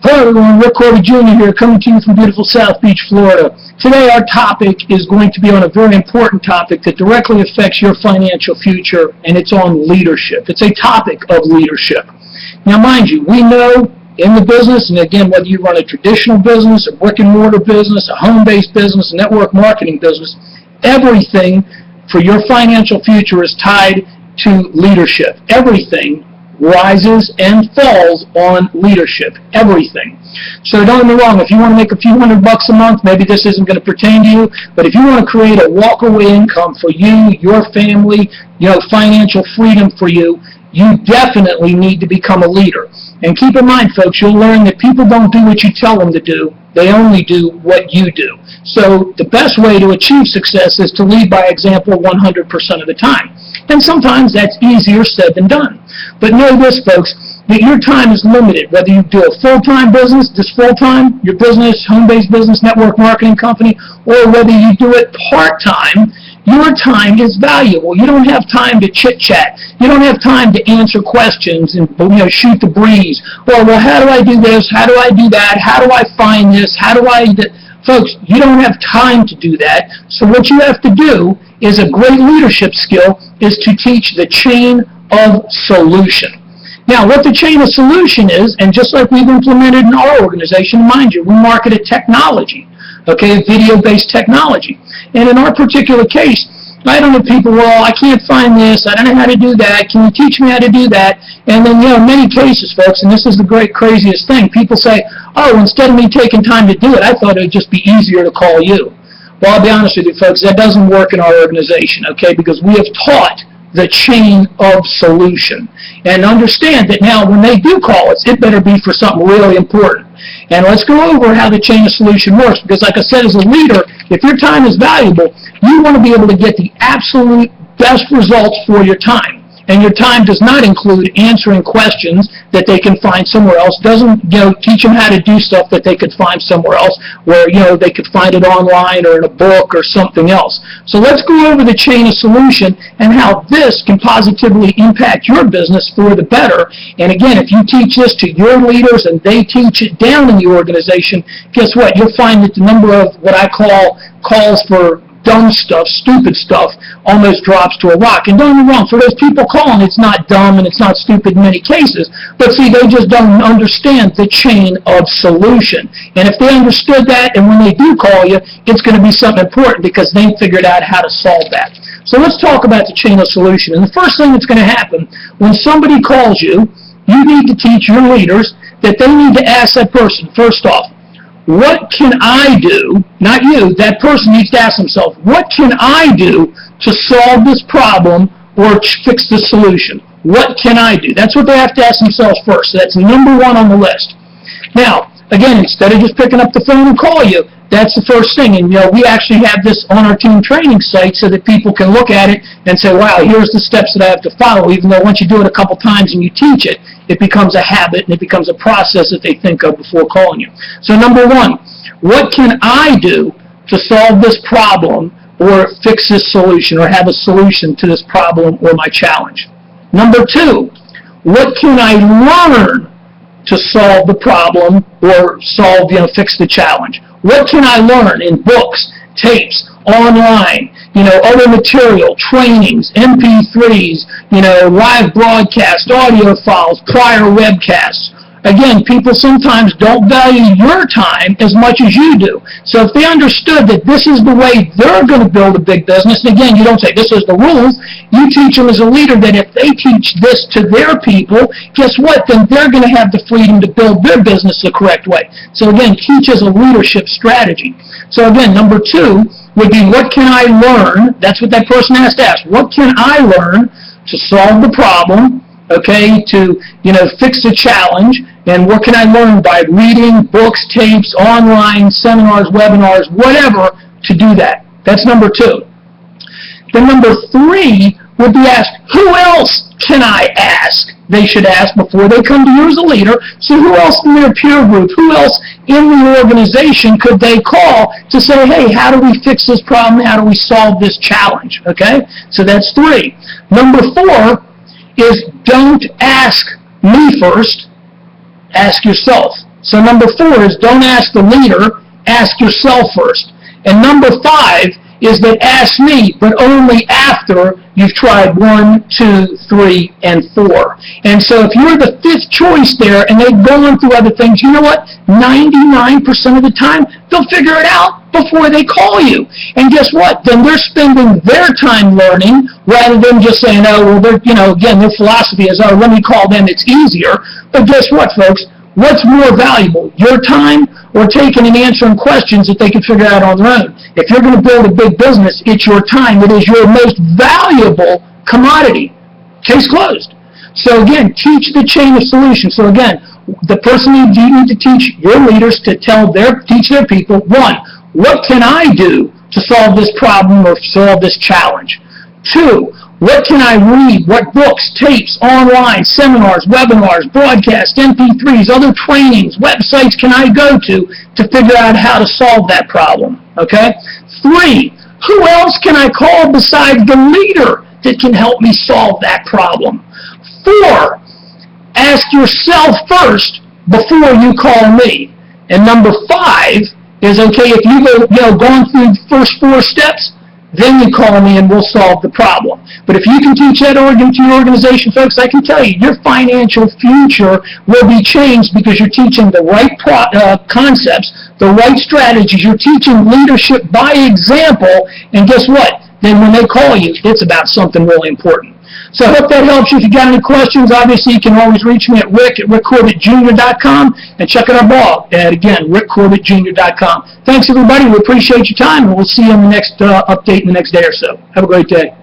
Hello everyone, Rick Corbett Jr. here, coming to you from beautiful South Beach, Florida. Today our topic is going to be on a very important topic that directly affects your financial future, and it's on leadership. It's a topic of leadership. Now mind you, we know in the business, and again, whether you run a traditional business, a brick and mortar business, a home-based business, a network marketing business, everything for your financial future is tied to leadership. Everything rises and falls on leadership. Everything. So don't get me wrong, if you want to make a few $100 a month, maybe this isn't going to pertain to you, but if you want to create a walk-away income for you, your family, financial freedom for you, you definitely need to become a leader. And keep in mind, folks, you'll learn that people don't do what you tell them to do. They only do what you do. So the best way to achieve success is to lead by example 100% of the time. And sometimes that's easier said than done. But know this, folks, that your time is limited. Whether you do a full-time business, just full-time, your business, home-based business, network marketing company, or whether you do it part-time, your time is valuable. You don't have time to chit-chat. You don't have time to answer questions and shoot the breeze. Well, how do I do this? How do I do that? How do I find this? How do I... Folks, you don't have time to do that. So what you have to do is a great leadership skill is to teach the chain of solution. Now, what the chain of solution is, and just like we've implemented in our organization, mind you, we marketed technology, okay, video-based technology. And in our particular case, I don't know people, well, I can't find this, I don't know how to do that, can you teach me how to do that? And then, in many cases, folks, and this is the great craziest thing, people say, oh, instead of me taking time to do it, I thought it would just be easier to call you. Well, I'll be honest with you, folks, that doesn't work in our organization, okay, because we have taught the chain of solution. And understand that now when they do call us, it better be for something really important. And let's go over how the chain of solution works, because like I said, as a leader, if your time is valuable, you want to be able to get the absolute best results for your time. And your time does not include answering questions that they can find somewhere else. Doesn't teach them how to do stuff that they could find somewhere else, where they could find it online or in a book or something else. So let's go over the chain of solution and how this can positively impact your business for the better. And again, if you teach this to your leaders and they teach it down in the organization, guess what? You'll find that the number of what I call calls for dumb stuff, stupid stuff, almost drops to a rock. And don't get me wrong, for those people calling, it's not dumb and it's not stupid in many cases, but see, they just don't understand the chain of solution. And if they understood that, and when they do call you, it's going to be something important because they figured out how to solve that. So let's talk about the chain of solution. And the first thing that's going to happen, when somebody calls you, you need to teach your leaders that they need to ask that person, first off, what can I do, not you, that person needs to ask themselves, what can I do to solve this problem or fix the solution? What can I do? That's what they have to ask themselves first. So that's number one on the list. Now, again, instead of just picking up the phone and call you, that's the first thing. And we actually have this on our team training site so that people can look at it and say, wow, here's the steps that I have to follow, even though once you do it a couple times and you teach it, it becomes a habit and it becomes a process that they think of before calling you. So number one, what can I do to solve this problem or fix this solution or have a solution to this problem or my challenge? Number two, what can I learn to solve the problem or fix the challenge? What can I learn in books, tapes, online, other material, trainings, MP3s, live broadcast, audio files, prior webcasts? Again, people sometimes don't value your time as much as you do. So if they understood that this is the way they're going to build a big business, and again, you don't say this is the rules, you teach them as a leader that if they teach this to their people, guess what? Then they're going to have the freedom to build their business the correct way. So again, teach as a leadership strategy. So again, number two would be, what can I learn? That's what that person has to ask. What can I learn to solve the problem? Okay, to fix the challenge, and what can I learn by reading books, tapes, online, seminars, webinars, whatever, to do that? That's number two. Then number three would be asked, who else can I ask? They should ask before they come to you as a leader. So who else in their peer group, who else in the organization could they call to say, hey, how do we fix this problem? How do we solve this challenge? Okay, so that's three. Number four is, don't ask me first, ask yourself. So number 4 is don't ask the leader, ask yourself first. And number 5 is that ask me, but only after you've tried 1, 2, 3, and 4. And so if you're the 5th choice there and they've gone through other things, you know what? 99% of the time, they'll figure it out before they call you. And guess what? Then they're spending their time learning rather than just saying, oh, well, they're, again, their philosophy is, oh, let me call them, it's easier. But guess what, folks? What's more valuable, your time or taking and answering questions that they can figure out on their own? If you're going to build a big business, it's your time. It is your most valuable commodity. Case closed. So again, teach the chain of solutions. So again, the person you need to teach your leaders to teach their people, 1, what can I do to solve this problem or solve this challenge? 2, what can I read? What books, tapes, online, seminars, webinars, broadcasts, MP3s, other trainings, websites can I go to figure out how to solve that problem? Okay? 3, who else can I call besides the leader that can help me solve that problem? 4, ask yourself first before you call me. And number 5 is, okay, if you've gone through the first 4 steps, then you call me and we'll solve the problem. But if you can teach that to your organization, folks, I can tell you, your financial future will be changed because you're teaching the right concepts, the right strategies. You're teaching leadership by example, and guess what? Then when they call you, it's about something really important. So I hope that helps you. If you got any questions, obviously you can always reach me at rick@rickcorbettjr.com and check out our blog at, again, rickcorbettjr.com. Thanks, everybody. We appreciate your time, and we'll see you on the next update in the next day or so. Have a great day.